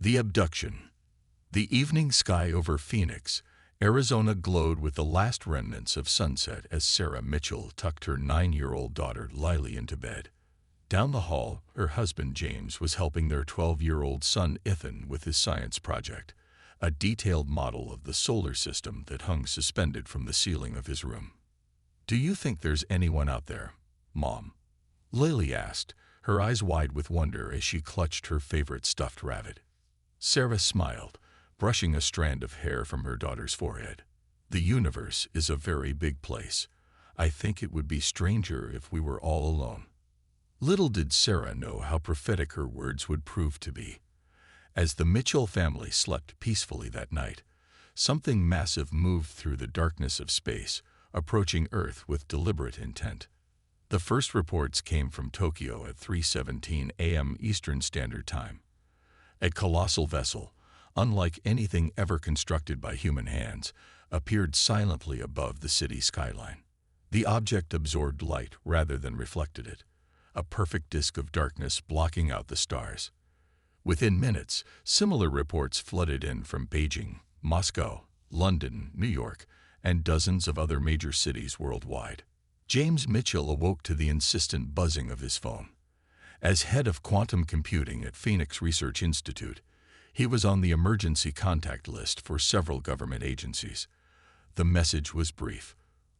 The abduction. The evening sky over Phoenix, Arizona glowed with the last remnants of sunset as Sarah Mitchell tucked her 9-year-old daughter Lily into bed. Down the hall, her husband James was helping their 12-year-old son Ethan with his science project, a detailed model of the solar system that hung suspended from the ceiling of his room. "Do you think there's anyone out there, Mom?" Lily asked, her eyes wide with wonder as she clutched her favorite stuffed rabbit. Sarah smiled, brushing a strand of hair from her daughter's forehead. "The universe is a very big place. I think it would be stranger if we were all alone." Little did Sarah know how prophetic her words would prove to be. As the Mitchell family slept peacefully that night, something massive moved through the darkness of space, approaching Earth with deliberate intent. The first reports came from Tokyo at 3:17 a.m. Eastern Standard Time. A colossal vessel, unlike anything ever constructed by human hands, appeared silently above the city skyline. The object absorbed light rather than reflected it, a perfect disk of darkness blocking out the stars. Within minutes, similar reports flooded in from Beijing, Moscow, London, New York, and dozens of other major cities worldwide. James Mitchell awoke to the insistent buzzing of his phone. As head of quantum computing at Phoenix Research Institute, he was on the emergency contact list for several government agencies. The message was brief: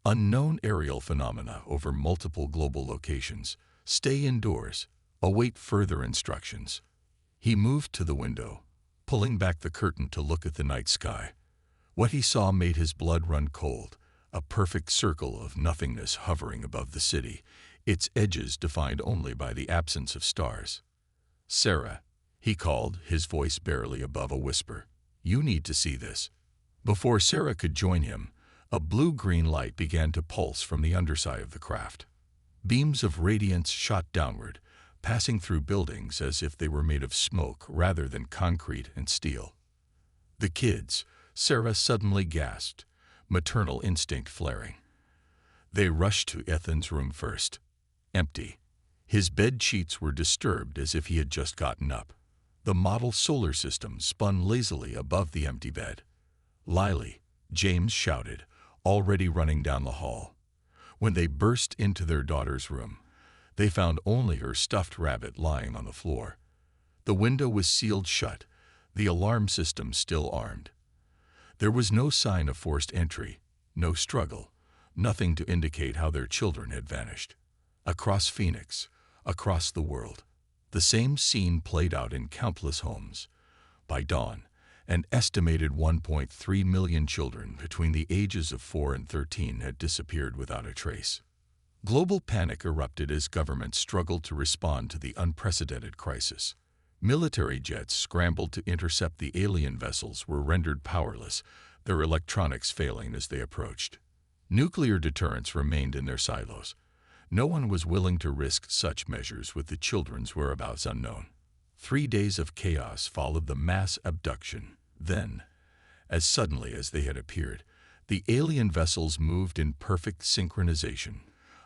unknown aerial phenomena over multiple global locations. Stay indoors. Await further instructions. He moved to the window, pulling back the curtain to look at the night sky. What he saw made his blood run cold, a perfect circle of nothingness hovering above the city, its edges defined only by the absence of stars. "Sarah," he called, his voice barely above a whisper. "You need to see this." Before Sarah could join him, a blue-green light began to pulse from the underside of the craft. Beams of radiance shot downward, passing through buildings as if they were made of smoke rather than concrete and steel. "The kids," Sarah suddenly gasped, maternal instinct flaring. They rushed to Ethan's room first. Empty. His bed sheets were disturbed as if he had just gotten up. The model solar system spun lazily above the empty bed. "Lily," James shouted, already running down the hall. When they burst into their daughter's room, they found only her stuffed rabbit lying on the floor. The window was sealed shut, the alarm system still armed. There was no sign of forced entry, no struggle, nothing to indicate how their children had vanished. Across Phoenix, across the world, the same scene played out in countless homes. By dawn, an estimated 1.3 million children between the ages of 4 and 13 had disappeared without a trace. Global panic erupted as governments struggled to respond to the unprecedented crisis. Military jets scrambled to intercept the alien vessels were rendered powerless, their electronics failing as they approached. Nuclear deterrents remained in their silos. No one was willing to risk such measures with the children's whereabouts unknown. 3 days of chaos followed the mass abduction. Then, as suddenly as they had appeared, the alien vessels moved in perfect synchronization,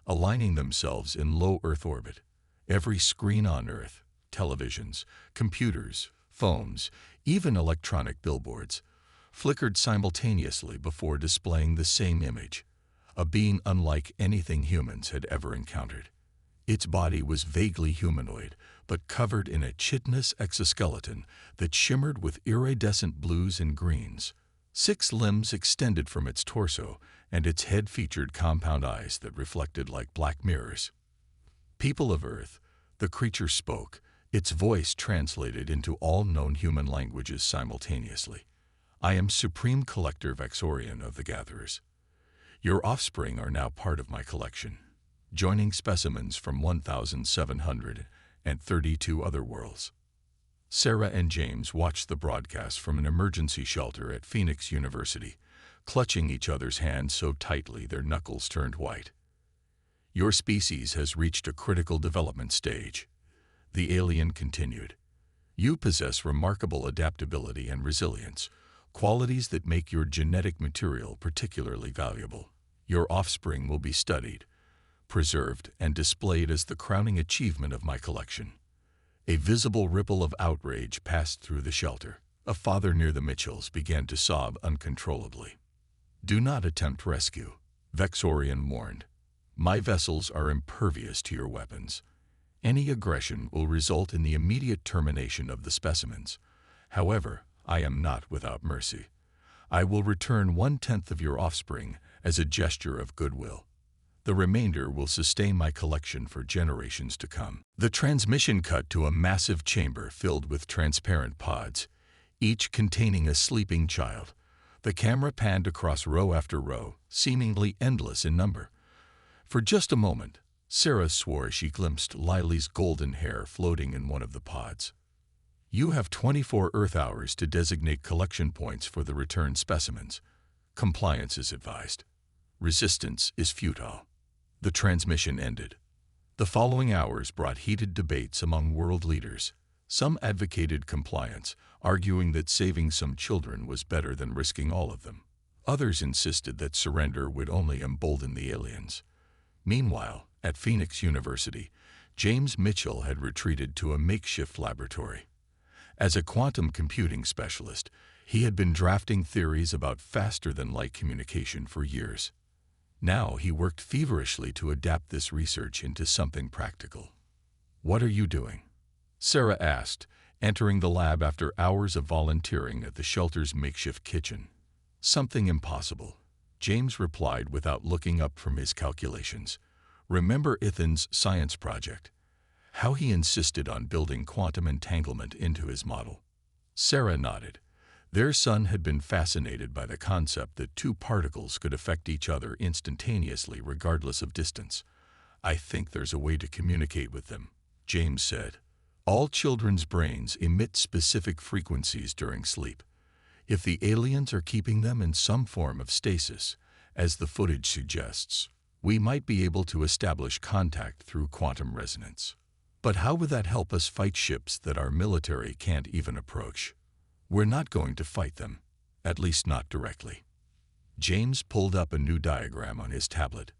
aligning themselves in low Earth orbit. Every screen on Earth, televisions, computers, phones, even electronic billboards, flickered simultaneously before displaying the same image, a being unlike anything humans had ever encountered. Its body was vaguely humanoid, but covered in a chitinous exoskeleton that shimmered with iridescent blues and greens. 6 limbs extended from its torso, and its head featured compound eyes that reflected like black mirrors. "People of Earth," the creature spoke, its voice translated into all known human languages simultaneously. "I am Supreme Collector Vaxorian of the Gatherers. Your offspring are now part of my collection, joining specimens from 1,732 other worlds." Sarah and James watched the broadcast from an emergency shelter at Phoenix University, clutching each other's hands so tightly their knuckles turned white. "Your species has reached a critical development stage," the alien continued. "You possess remarkable adaptability and resilience, qualities that make your genetic material particularly valuable. Your offspring will be studied, preserved, and displayed as the crowning achievement of my collection. A visible ripple of outrage passed through the shelter. A father near the Mitchells began to sob uncontrollably. "Do not attempt rescue," Vexorian warned. "My vessels are impervious to your weapons. Any aggression will result in the immediate termination of the specimens. However, I am not without mercy. I will return 1/10 of your offspring as a gesture of goodwill. The remainder will sustain my collection for generations to come." The transmission cut to a massive chamber filled with transparent pods, each containing a sleeping child. The camera panned across row after row, seemingly endless in number. For just a moment, Sarah swore she glimpsed Lily's golden hair floating in one of the pods. "You have 24 Earth hours to designate collection points for the returned specimens. Compliance is advised. Resistance is futile." The transmission ended. The following hours brought heated debates among world leaders. Some advocated compliance, arguing that saving some children was better than risking all of them. Others insisted that surrender would only embolden the aliens. Meanwhile, at Phoenix University, James Mitchell had retreated to a makeshift laboratory. As a quantum computing specialist, he had been drafting theories about faster-than-light communication for years. Now he worked feverishly to adapt this research into something practical. "What are you doing?" Sarah asked, entering the lab after hours of volunteering at the shelter's makeshift kitchen. "Something impossible," James replied without looking up from his calculations. "Remember Ethan's science project? How he insisted on building quantum entanglement into his model?" Sarah nodded. Their son had been fascinated by the concept that two particles could affect each other instantaneously regardless of distance. "I think there's a way to communicate with them," James said. "All children's brains emit specific frequencies during sleep. If the aliens are keeping them in some form of stasis, as the footage suggests, we might be able to establish contact through quantum resonance. But how would that help us fight ships that our military can't even approach? We're not going to fight them, at least not directly." James pulled up a new diagram on his tablet.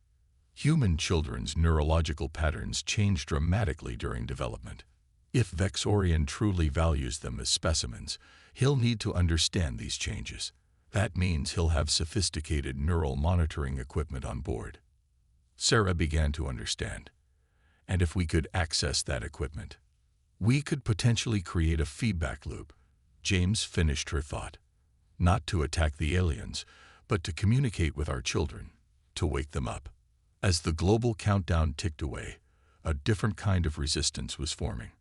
Human children's neurological patterns change dramatically during development. If Vexorian truly values them as specimens, he'll need to understand these changes. That means he'll have sophisticated neural monitoring equipment on board. Sarah began to understand. And if we could access that equipment, we could potentially create a feedback loop. James finished her thought. Not to attack the aliens, but to communicate with our children, to wake them up. As the global countdown ticked away, a different kind of resistance was forming.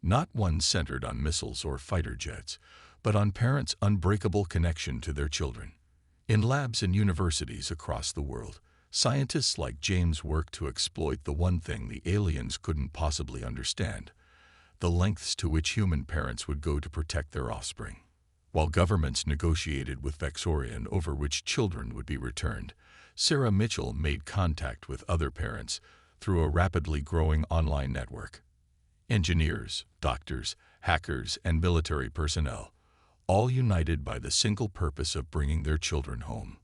Not one centered on missiles or fighter jets, but on parents' unbreakable connection to their children. In labs and universities across the world, scientists like James worked to exploit the one thing the aliens couldn't possibly understand: the lengths to which human parents would go to protect their offspring. While governments negotiated with Vexorian over which children would be returned, Sarah Mitchell made contact with other parents through a rapidly growing online network. Engineers, doctors, hackers, and military personnel, all united by the single purpose of bringing their children home.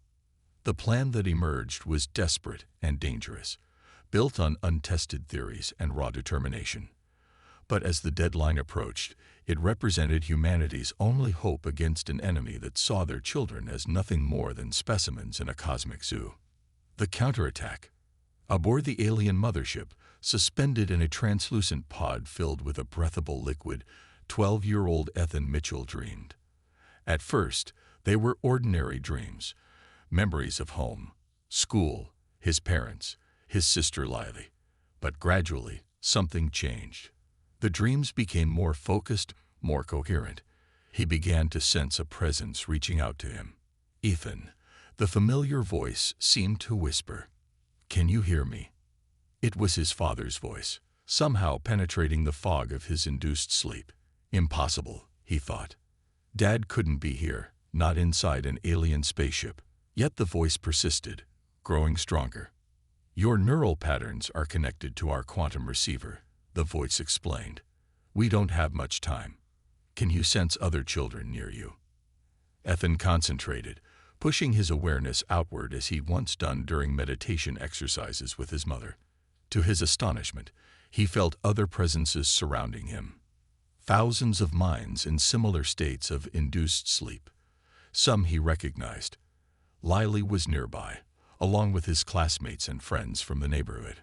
The plan that emerged was desperate and dangerous, built on untested theories and raw determination. But as the deadline approached, it represented humanity's only hope against an enemy that saw their children as nothing more than specimens in a cosmic zoo. The counterattack. Aboard the alien mothership, suspended in a translucent pod filled with a breathable liquid, 12-year-old Ethan Mitchell dreamed. At first, they were ordinary dreams, memories of home, school, his parents, his sister Lily. But gradually, something changed. The dreams became more focused, more coherent. He began to sense a presence reaching out to him. "Ethan," the familiar voice seemed to whisper. "Can you hear me?" It was his father's voice, somehow penetrating the fog of his induced sleep. Impossible, he thought. Dad couldn't be here, not inside an alien spaceship. Yet the voice persisted, growing stronger. "Your neural patterns are connected to our quantum receiver," the voice explained. "We don't have much time. Can you sense other children near you?" Ethan concentrated, pushing his awareness outward as he'd once done during meditation exercises with his mother. To his astonishment, he felt other presences surrounding him. thousands of minds in similar states of induced sleep. Some he recognized. Lily was nearby, along with his classmates and friends from the neighborhood.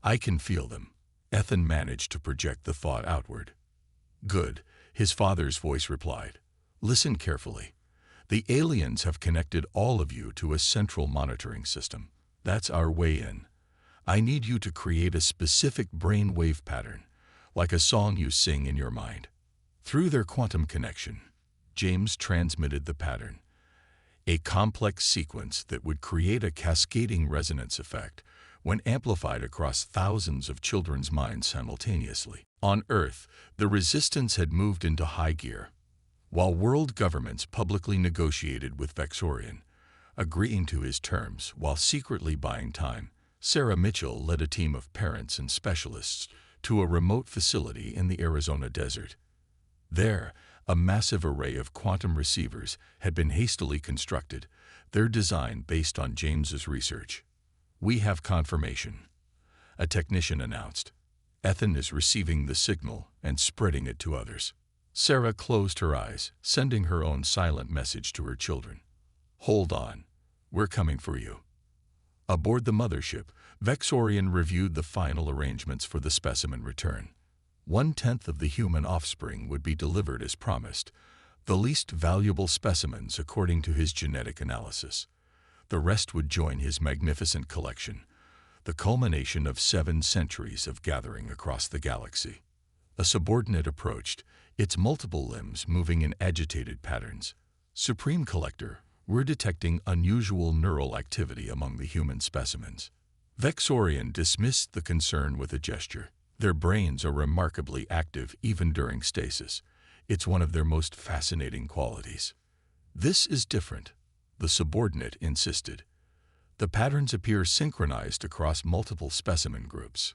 "I can feel them." Ethan managed to project the thought outward. "Good," his father's voice replied. "Listen carefully. The aliens have connected all of you to a central monitoring system. That's our way in. I need you to create a specific brain wave pattern, like a song you sing in your mind." Through their quantum connection, James transmitted the pattern, a complex sequence that would create a cascading resonance effect when amplified across thousands of children's minds simultaneously. On Earth, the resistance had moved into high gear. While world governments publicly negotiated with Vexorian, agreeing to his terms while secretly buying time, Sarah Mitchell led a team of parents and specialists to a remote facility in the Arizona desert. There, a massive array of quantum receivers had been hastily constructed, their design based on James's research. "We have confirmation," a technician announced. "Ethan is receiving the signal and spreading it to others." Sarah closed her eyes, sending her own silent message to her children. "Hold on. We're coming for you." Aboard the mothership, Vexorian reviewed the final arrangements for the specimen return. 1/10 of the human offspring would be delivered as promised, the least valuable specimens according to his genetic analysis. The rest would join his magnificent collection, the culmination of 7 centuries of gathering across the galaxy. A subordinate approached, its multiple limbs moving in agitated patterns. "Supreme Collector, we're detecting unusual neural activity among the human specimens." Vexorian dismissed the concern with a gesture. "Their brains are remarkably active even during stasis. It's one of their most fascinating qualities." "This is different," the subordinate insisted. "The patterns appear synchronized across multiple specimen groups."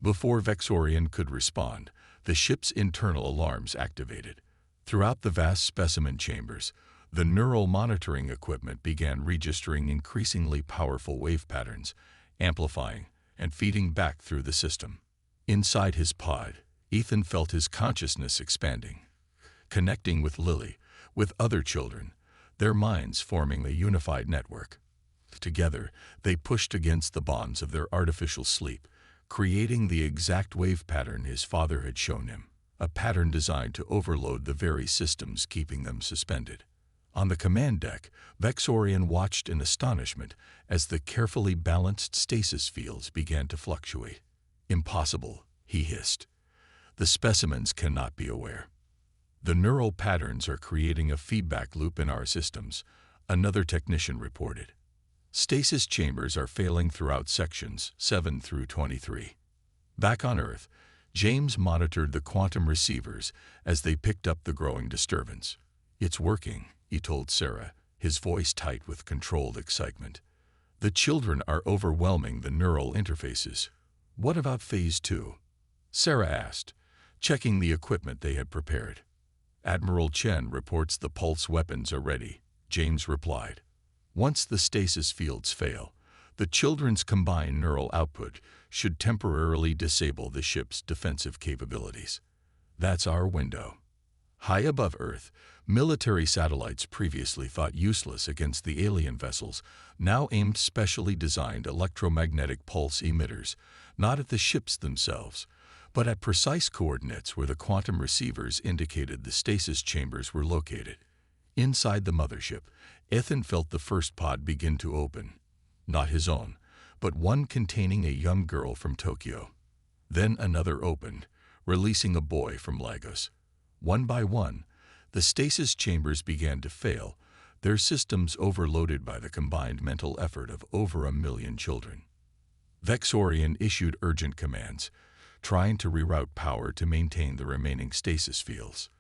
Before Vexorian could respond, the ship's internal alarms activated. Throughout the vast specimen chambers, the neural monitoring equipment began registering increasingly powerful wave patterns, amplifying and feeding back through the system. Inside his pod, Ethan felt his consciousness expanding, connecting with Lily, with other children, their minds forming a unified network. Together, they pushed against the bonds of their artificial sleep, creating the exact wave pattern his father had shown him, a pattern designed to overload the very systems keeping them suspended. On the command deck, Vexorian watched in astonishment as the carefully balanced stasis fields began to fluctuate. "Impossible," he hissed. "The specimens cannot be aware." "The neural patterns are creating a feedback loop in our systems," another technician reported. "Stasis chambers are failing throughout sections 7 through 23. Back on Earth, James monitored the quantum receivers as they picked up the growing disturbance. "It's working," he told Sarah, his voice tight with controlled excitement. "The children are overwhelming the neural interfaces." "What about Phase 2? Sarah asked, checking the equipment they had prepared. "Admiral Chen reports the pulse weapons are ready," James replied. "Once the stasis fields fail, the children's combined neural output should temporarily disable the ship's defensive capabilities. That's our window." High above Earth, military satellites previously thought useless against the alien vessels now aimed specially designed electromagnetic pulse emitters, not at the ships themselves, but at precise coordinates where the quantum receivers indicated the stasis chambers were located. Inside the mothership, Ethan felt the first pod begin to open. Not his own, but one containing a young girl from Tokyo. Then another opened, releasing a boy from Lagos. One by one, the stasis chambers began to fail, their systems overloaded by the combined mental effort of over 1 million children. Vexorian issued urgent commands, trying to reroute power to maintain the remaining stasis fields.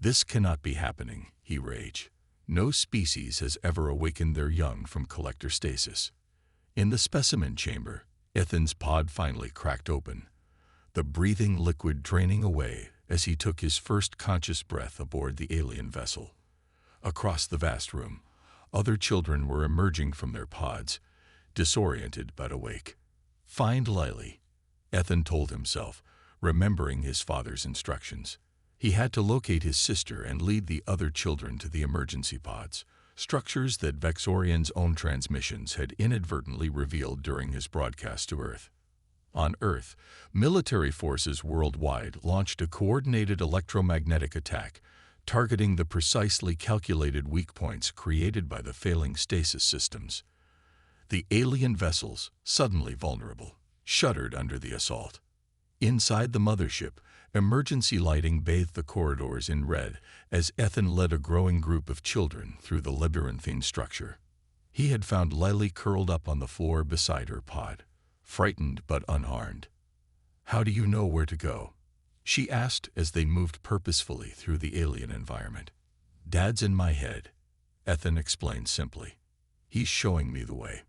"This cannot be happening," he raged. "No species has ever awakened their young from collector stasis." In the specimen chamber, Ethan's pod finally cracked open, the breathing liquid draining away as he took his first conscious breath aboard the alien vessel. Across the vast room, other children were emerging from their pods, disoriented but awake. "Find Lily," Ethan told himself, remembering his father's instructions. He had to locate his sister and lead the other children to the emergency pods, structures that Vexorian's own transmissions had inadvertently revealed during his broadcast to Earth. On Earth, military forces worldwide launched a coordinated electromagnetic attack, targeting the precisely calculated weak points created by the failing stasis systems. The alien vessels, suddenly vulnerable, shuddered under the assault. Inside the mothership, emergency lighting bathed the corridors in red as Ethan led a growing group of children through the labyrinthine structure. He had found Lily curled up on the floor beside her pod, frightened but unharmed. "How do you know where to go?" she asked as they moved purposefully through the alien environment. "Dad's in my head," Ethan explained simply. "He's showing me the way."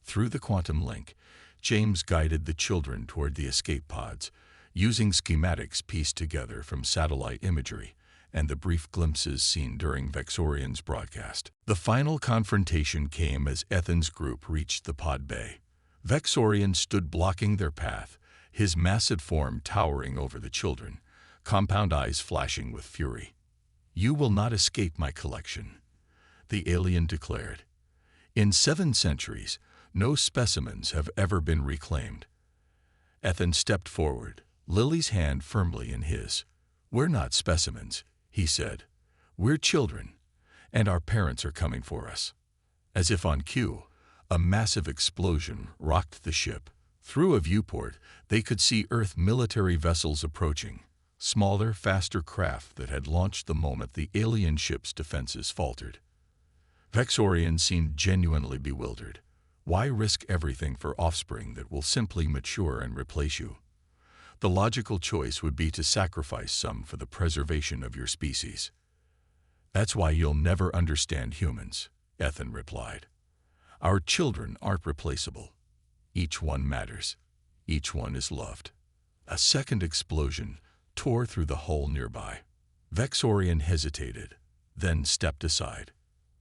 Through the quantum link, James guided the children toward the escape pods, using schematics pieced together from satellite imagery and the brief glimpses seen during Vexorian's broadcast. The final confrontation came as Ethan's group reached the pod bay. Vexorian stood blocking their path, his massive form towering over the children, compound eyes flashing with fury. "You will not escape my collection," the alien declared. "In 7 centuries, no specimens have ever been reclaimed." Ethan stepped forward, Lily's hand firmly in his. "We're not specimens," he said. "We're children, and our parents are coming for us." As if on cue, a massive explosion rocked the ship. Through a viewport, they could see Earth military vessels approaching, smaller, faster craft that had launched the moment the alien ship's defenses faltered. Vexorian seemed genuinely bewildered. Why risk everything for offspring that will simply mature and replace you? The logical choice would be to sacrifice some for the preservation of your species. "That's why you'll never understand humans," Ethan replied. "Our children aren't replaceable. Each one matters. Each one is loved." A second explosion tore through the hole nearby. Vexorian hesitated, then stepped aside.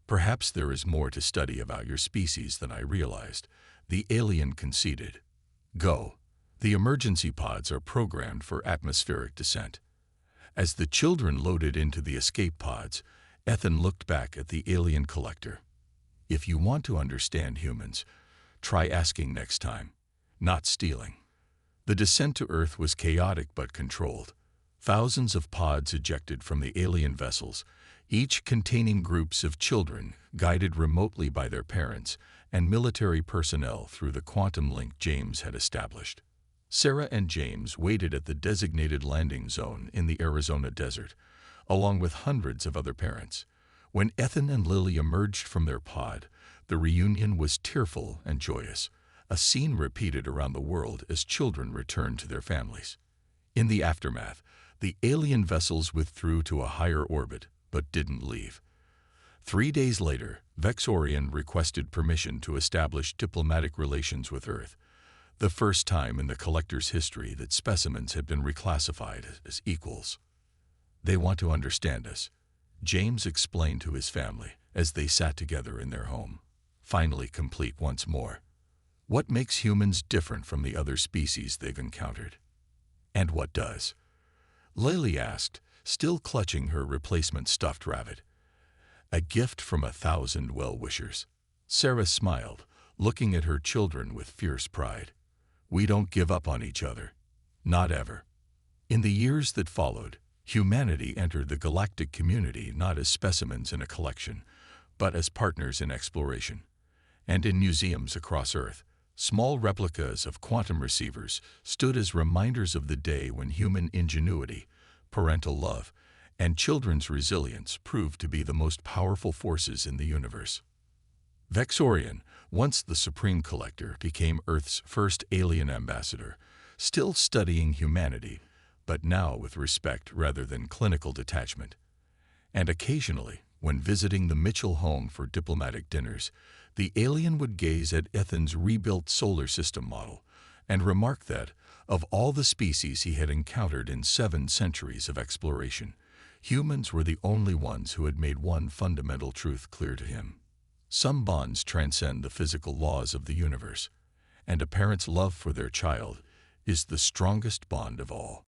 "Perhaps there is more to study about your species than I realized," the alien conceded. "Go. The emergency pods are programmed for atmospheric descent." As the children loaded into the escape pods, Ethan looked back at the alien collector. "If you want to understand humans, try asking next time, not stealing." The descent to Earth was chaotic but controlled. Thousands of pods ejected from the alien vessels, each containing groups of children guided remotely by their parents and military personnel through the quantum link James had established. Sarah and James waited at the designated landing zone in the Arizona desert, along with hundreds of other parents. When Ethan and Lily emerged from their pod, the reunion was tearful and joyous, a scene repeated around the world as children returned to their families. In the aftermath, the alien vessels withdrew to a higher orbit, but didn't leave. 3 days later, Vexorian requested permission to establish diplomatic relations with Earth, the first time in the collector's history that specimens had been reclassified as equals. "They want to understand us," James explained to his family as they sat together in their home, finally complete once more. "What makes humans different from the other species they've encountered?" "And what does?" Lily asked, still clutching her replacement stuffed rabbit. "A gift from 1,000 well-wishers." Sarah smiled, looking at her children with fierce pride. "We don't give up on each other. Not ever." In the years that followed, humanity entered the galactic community not as specimens in a collection, but as partners in exploration. And in museums across Earth, small replicas of quantum receivers stood as reminders of the day when human ingenuity, parental love, and children's resilience proved to be the most powerful forces in the universe. Vexorian, once the Supreme Collector, became Earth's first alien ambassador, still studying humanity, but now with respect rather than clinical detachment. And occasionally, when visiting the Mitchell home for diplomatic dinners, the alien would gaze at Ethan's rebuilt solar system model and remark that, of all the species he had encountered in 7 centuries of exploration, humans were the only ones who had made one fundamental truth clear to him. Some bonds transcend the physical laws of the universe, and a parent's love for their child is the strongest bond of all.